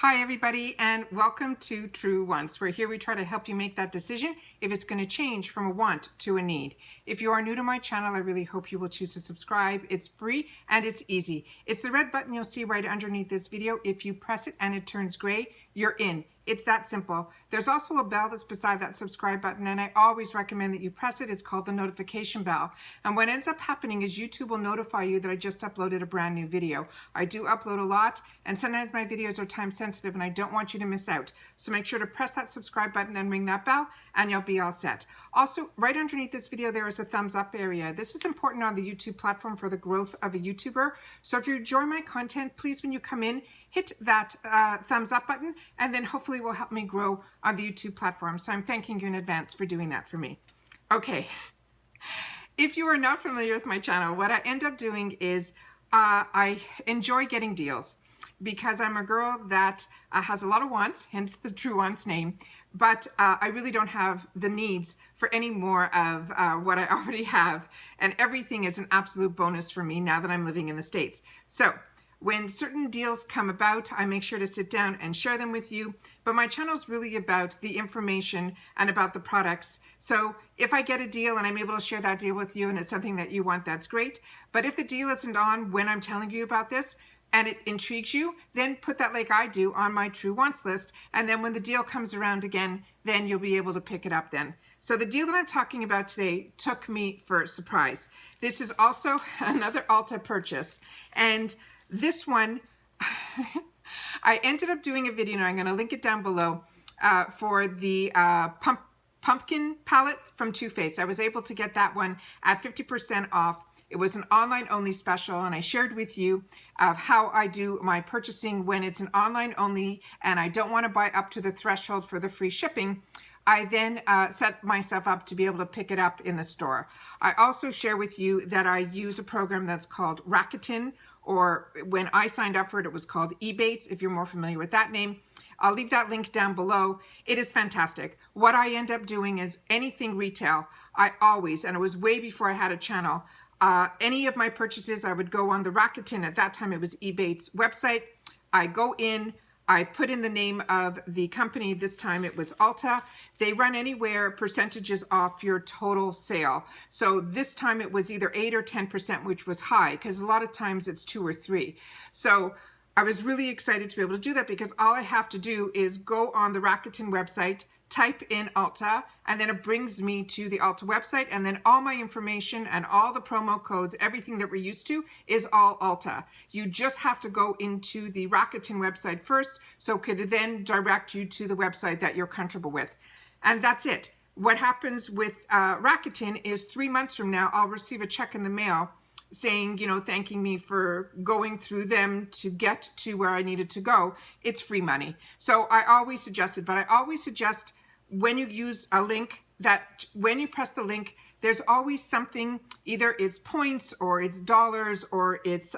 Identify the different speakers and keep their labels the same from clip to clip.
Speaker 1: Hi everybody, and welcome to True Wants, where here we try to help you make that decision if it's going to change from a want to a need. If you are new to my channel, I really hope you will choose to subscribe. It's free and it's easy. It's the red button you'll see right underneath this video. If you press it and it turns gray, you're in. It's that simple. There's also a bell that's beside that subscribe button, and I always recommend that you press it. It's called the notification bell. And what ends up happening is YouTube will notify you that I just uploaded a brand new video. I do upload a lot, and sometimes my videos are time sensitive and I don't want you to miss out. So make sure to press that subscribe button and ring that bell and you'll be all set. Also, right underneath this video, there is a thumbs up area. This is important on the YouTube platform for the growth of a YouTuber. So if you enjoy my content, please, when you come in, hit that thumbs up button, and then hopefully will help me grow on the YouTube platform. So I'm thanking you in advance for doing that for me. Okay, if you are not familiar with my channel, what I end up doing is I enjoy getting deals because I'm a girl that has a lot of wants, hence the True Wants name, but I really don't have the needs for any more of what I already have, and everything is an absolute bonus for me now that I'm living in the States. So when certain deals come about, I make sure to sit down and share them with you. But my channel is really about the information and about the products. So if I get a deal and I'm able to share that deal with you and it's something that you want, that's great. But if the deal isn't on when I'm telling you about this and it intrigues you, then put that, like I do, on my True Wants list. And then when the deal comes around again, then you'll be able to pick it up then. So the deal that I'm talking about today took me for a surprise. This is also another ULTA purchase. And this one, I ended up doing a video, and I'm going to link it down below, for the pumpkin palette from Too Faced. I was able to get that one at 50% off. It was an online only special, and I shared with you how I do my purchasing when it's an online only and I don't want to buy up to the threshold for the free shipping. I then set myself up to be able to pick it up in the store. I also share with you that I use a program that's called Rakuten, or when I signed up for it, it was called Ebates, if you're more familiar with that name. I'll leave that link down below. It is fantastic. What I end up doing is anything retail, I always, and it was way before I had a channel, any of my purchases, I would go on the Rakuten, at that time it was Ebates website. I go in, I put in the name of the company. This time it was ULTA. They run anywhere percentages off your total sale. So this time it was either 8 or 10%, which was high because a lot of times it's 2 or 3. So I was really excited to be able to do that because all I have to do is go on the Rakuten website, type in ULTA, and then it brings me to the ULTA website, and then all my information and all the promo codes, everything that we're used to, is all ULTA. You just have to go into the Rakuten website first, so it could then direct you to the website that you're comfortable with. And that's it. What happens with Rakuten is 3 months from now, I'll receive a check in the mail saying, you know, thanking me for going through them to get to where I needed to go. It's free money. So I always suggest it, but I always suggest when you use a link that when you press the link, there's always something, either it's points or it's dollars or it's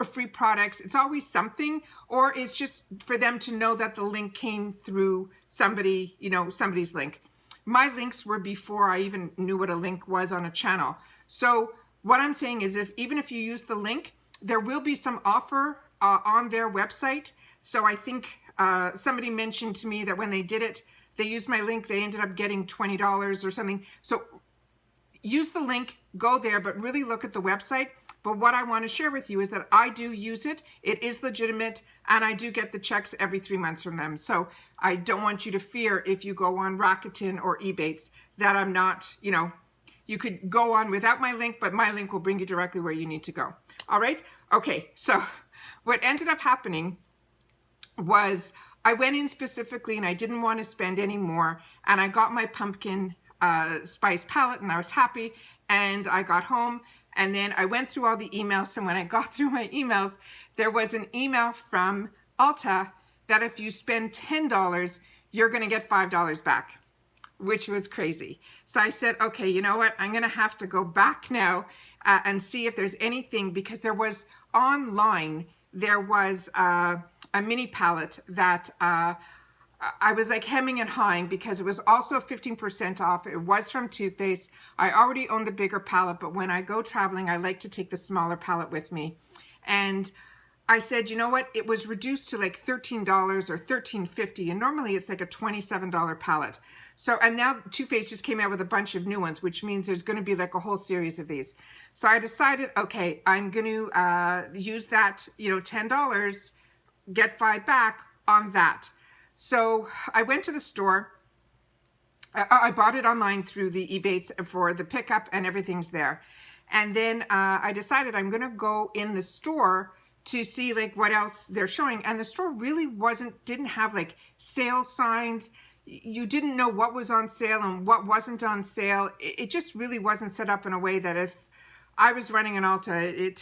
Speaker 1: free products. It's always something, or it's just for them to know that the link came through somebody, you know, somebody's link. My links were before I even knew what a link was on a channel. So what I'm saying is, even if you use the link, there will be some offer on their website. So I think somebody mentioned to me that when they did it, they used my link, they ended up getting $20 or something. So use the link, go there, but really look at the website. But what I want to share with you is that I do use it. It is legitimate, and I do get the checks every 3 months from them. So I don't want you to fear if you go on Rakuten or Ebates that I'm not, you know, you could go on without my link, but my link will bring you directly where you need to go. All right? Okay, so what ended up happening was I went in specifically and I didn't want to spend any more, and I got my pumpkin spice palette and I was happy, and I got home and then I went through all the emails, and when I got through my emails, there was an email from ULTA that if you spend $10, you're going to get $5 back, which was crazy. So I said, okay, you know what? I'm going to have to go back now and see if there's anything, because there was online, there was a mini palette that I was like hemming and hawing because it was also 15% off. It was from Too Faced. I already own the bigger palette, but when I go traveling, I like to take the smaller palette with me. And I said, you know what? It was reduced to like $13 or $13.50, and normally it's like a $27 palette. So, and now Too Faced just came out with a bunch of new ones, which means there's going to be like a whole series of these. So I decided, okay, I'm going to use that, you know, $10, get 5 back on that. So I went to the store. I bought it online through the eBay for the pickup, and everything's there. And then I decided I'm going to go in the store to see like what else they're showing. And the store really didn't have like sale signs. You didn't know what was on sale and what wasn't on sale. It just really wasn't set up in a way that if I was running an Ulta,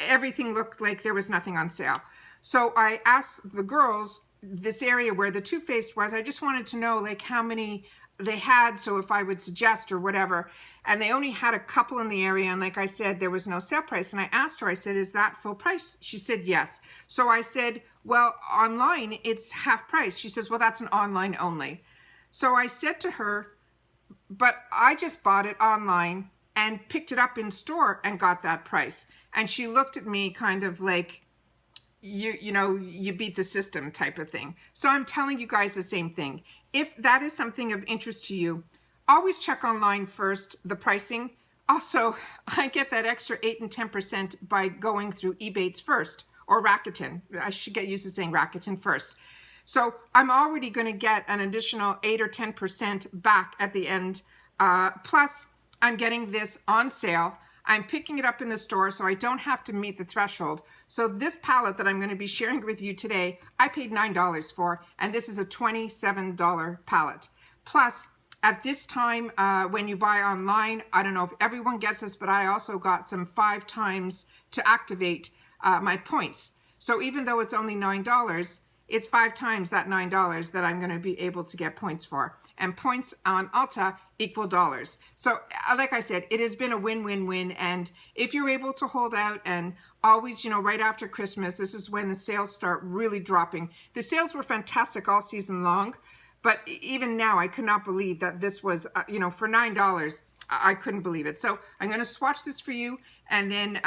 Speaker 1: everything looked like there was nothing on sale. So I asked the girls, this area where the Too Faced was, I just wanted to know like how many they had, so if I would suggest or whatever. And they only had a couple in the area, and like I said, there was no sale price. And I asked her, I said, is that full price? She said yes. So I said, well, online it's half price. She says, well, that's an online only. So I said to her, but I just bought it online and picked it up in store and got that price. And she looked at me kind of like, you know, you beat the system type of thing. So I'm telling you guys the same thing. If that is something of interest to you, always check online first, the pricing. Also, I get that extra 8 and 10% by going through Ebates first, or Rakuten. I should get used to saying Rakuten first. So I'm already going to get an additional 8 or 10% back at the end. Plus, I'm getting this on sale. I'm picking it up in the store, so I don't have to meet the threshold. So this palette that I'm going to be sharing with you today, I paid $9 for, and this is a $27 palette. Plus, at this time, when you buy online, I don't know if everyone gets this, but I also got some 5 times to activate my points. So even though it's only $9, it's 5 times that $9 that I'm going to be able to get points for. And points on Ulta equal dollars. So like I said, it has been a win-win-win. And if you're able to hold out, and always, you know, right after Christmas, this is when the sales start really dropping. The sales were fantastic all season long, but even now I could not believe that this was, you know, for $9, I couldn't believe it. So I'm going to swatch this for you, and then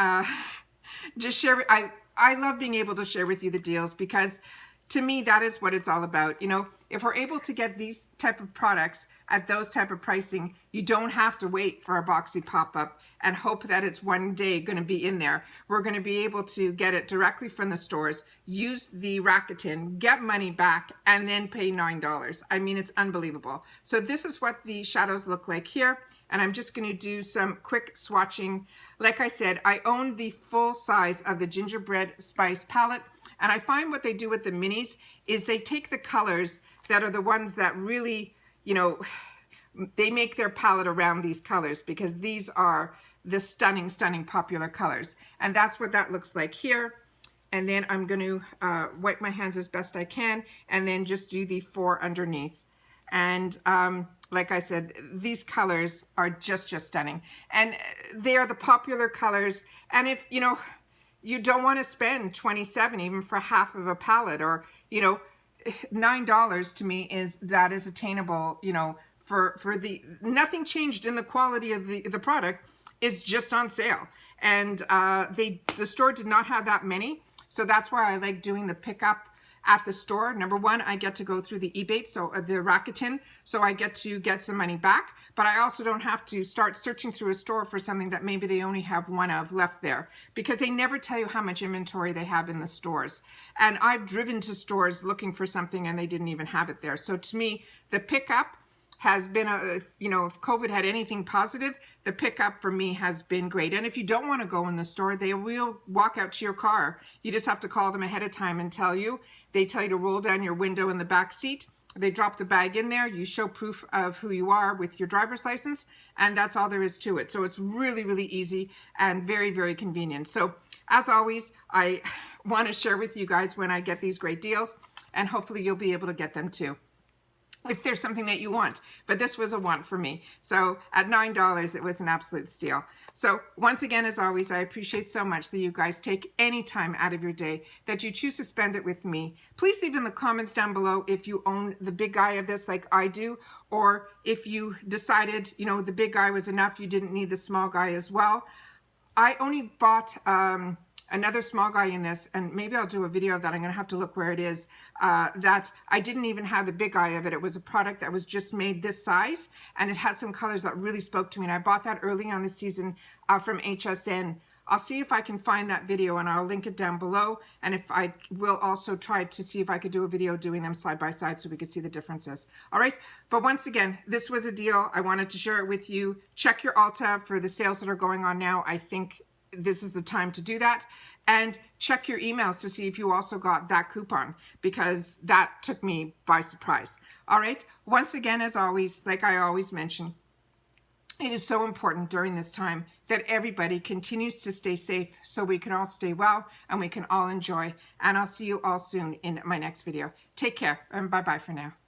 Speaker 1: just share. I love being able to share with you the deals, because to me, that is what it's all about. You know, if we're able to get these type of products at those type of pricing, you don't have to wait for a boxy pop-up and hope that it's one day going to be in there. We're going to be able to get it directly from the stores, use the Rakuten, get money back, and then pay $9. I mean, it's unbelievable. So this is what the shadows look like here. And I'm just going to do some quick swatching. Like I said, I own the full size of the Gingerbread Spice palette. And I find what they do with the minis is they take the colors that are the ones that really, you know, they make their palette around these colors, because these are the stunning, stunning popular colors. And that's what that looks like here. And then I'm going to wipe my hands as best I can, and then just do the 4 underneath. And like I said, these colors are just stunning. And they are the popular colors. And if, you know, you don't want to spend $27 even for half of a palette, or, you know, $9 to me is attainable, you know, for the, nothing changed in the quality of the product, is just on sale. And the store did not have that many. So that's why I like doing the pickup at the store. Number one, I get to go through the Ebates, so the Rakuten, so I get to get some money back, but I also don't have to start searching through a store for something that maybe they only have one of left there, because they never tell you how much inventory they have in the stores. And I've driven to stores looking for something and they didn't even have it there. So to me, the pickup has been you know, if COVID had anything positive, the pickup for me has been great. And if you don't want to go in the store, they will walk out to your car. You just have to call them ahead of time and tell you. They tell you to roll down your window in the back seat. They drop the bag in there. You show proof of who you are with your driver's license, and that's all there is to it. So it's really, really easy and very, very convenient. So as always, I want to share with you guys when I get these great deals, and hopefully you'll be able to get them too, if there's something that you want. But this was a want for me. So at $9, it was an absolute steal. So once again, as always, I appreciate so much that you guys take any time out of your day, that you choose to spend it with me. Please leave in the comments down below if you own the big guy of this like I do, or if you decided, you know, the big guy was enough, you didn't need the small guy as well. I only bought another small guy in this, and maybe I'll do a video of that. I'm going to have to look where it is, that I didn't even have the big eye of it. It was a product that was just made this size, and it had some colors that really spoke to me, and I bought that early on this season from HSN. I'll see if I can find that video, and I'll link it down below, and if I will also try to see if I could do a video doing them side by side so we could see the differences. All right, but once again, this was a deal. I wanted to share it with you. Check your ULTA for the sales that are going on now. I think this is the time to do that. And check your emails to see if you also got that coupon, because that took me by surprise. All right, once again, as always, like I always mention, it is so important during this time that everybody continues to stay safe so we can all stay well and we can all enjoy. And I'll see you all soon in my next video. Take care, and bye-bye for now.